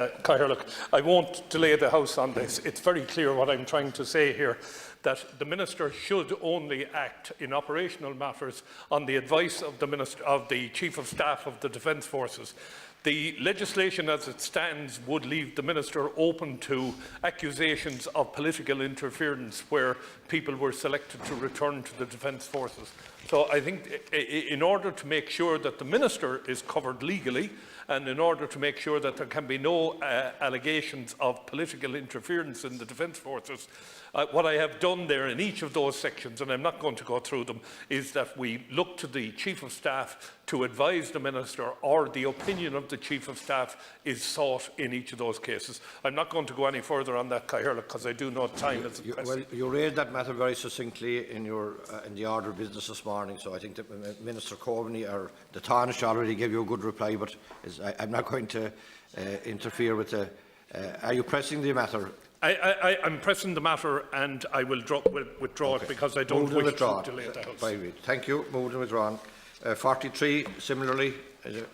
Look, I won't delay the House on this. It's very clear what I'm trying to say here, that the Minister should only act in operational matters on the advice of the Chief of Staff of the Defence Forces. The legislation as it stands would leave the Minister open to accusations of political interference where people were selected to return to the Defence Forces. So I think in order to make sure that the Minister is covered legally, and in order to make sure that there can be no allegations of political interference in the Defence Forces, what I have done there in each of those sections, and I'm not going to go through them, is that we look to the Chief of Staff to advise the Minister, or the opinion of the Chief of Staff is sought in each of those cases. I'm not going to go any further on that, because I do know time is pressing. Well, you raised that matter very succinctly in the order of business this morning, so I think that Minister Coveney or the Taoiseach already gave you a good reply, but I'm not going to interfere with the... are you pressing the matter? I'm pressing the matter, and I will withdraw it because I don't wish to delay the House. Thank you. Moved and withdrawn. 43, similarly. Is it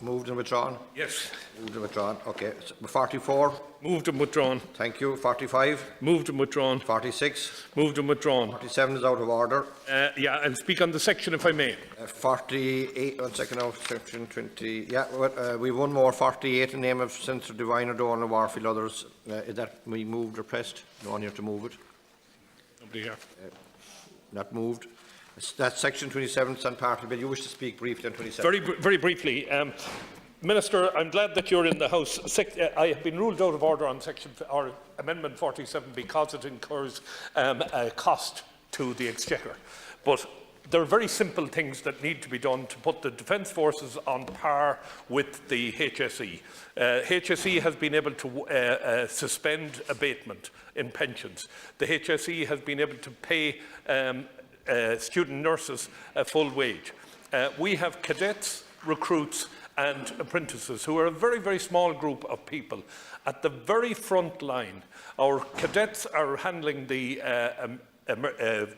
moved and withdrawn? Yes. Moved and withdrawn. Okay. 44. Moved and withdrawn. Thank you. 45. Moved and withdrawn. 46. Moved and withdrawn. 47 is out of order. Yeah, I'll speak on the section if I may. 48. 1 second now. Section 20. Yeah, we have one more. 48 in the name of Senator Devine, O'Donnell, Warfield. Others. Is that we moved or pressed? No one here to move it. Nobody here. Not moved. That's section 27, St. Party Bill. You wish to speak briefly on 27? Very briefly. Minister, I'm glad that you're in the House. I have been ruled out of order on Amendment 47 because it incurs a cost to the Exchequer. But there are very simple things that need to be done to put the Defence Forces on par with the HSE. HSE has been able to suspend abatement in pensions. The HSE has been able to pay student nurses a full wage. We have cadets, recruits and apprentices who are a very small group of people. At the very front line, our cadets are handling the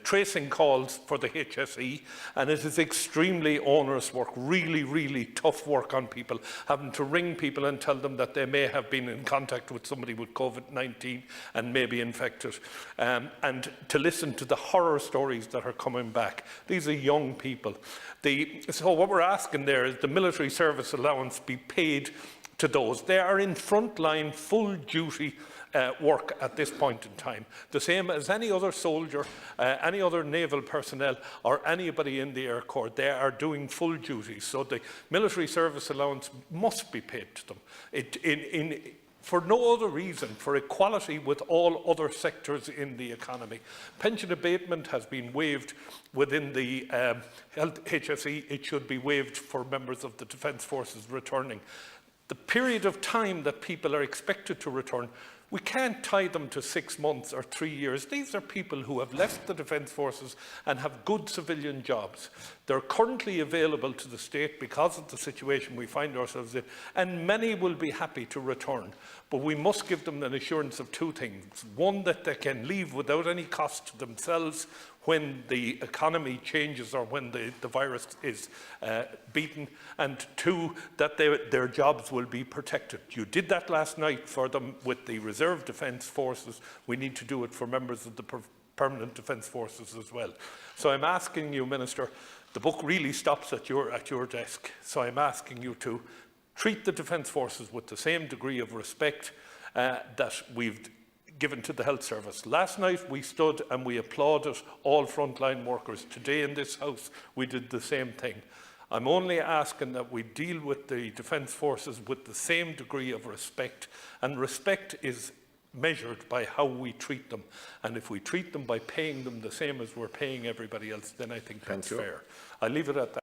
tracing calls for the HSE, and it is extremely onerous work, really tough work on people, having to ring people and tell them that they may have been in contact with somebody with COVID-19 and may be infected, and to listen to the horror stories that are coming back. These are young people. So what we're asking there is the military service allowance be paid to those. They are in frontline, full duty work at this point in time, the same as any other soldier, any other naval personnel or anybody in the Air Corps. They are doing full duty, so the military service allowance must be paid to them. For no other reason, for equality with all other sectors in the economy. Pension abatement has been waived within the HSE. It should be waived for members of the Defence Forces returning. The period of time that people are expected to return, we can't tie them to 6 months or 3 years. These are people who have left the Defence Forces and have good civilian jobs. They're currently available to the state because of the situation we find ourselves in, and many will be happy to return. But we must give them an assurance of two things. One, that they can leave without any cost to themselves when the economy changes or when the virus is beaten, and two, that their jobs will be protected. You did that last night for them with the Reserve Defence Forces. We need to do it for members of the Permanent Defence Forces as well. So I'm asking you, Minister, the book really stops at your desk, so I'm asking you to treat the Defence Forces with the same degree of respect that we've given to the health service. Last night we stood and we applauded all frontline workers. Today in this House we did the same thing. I'm only asking that we deal with the Defence Forces with the same degree of respect, and respect is measured by how we treat them. And if we treat them by paying them the same as we're paying everybody else, then I think that's fair. I'll leave it at that.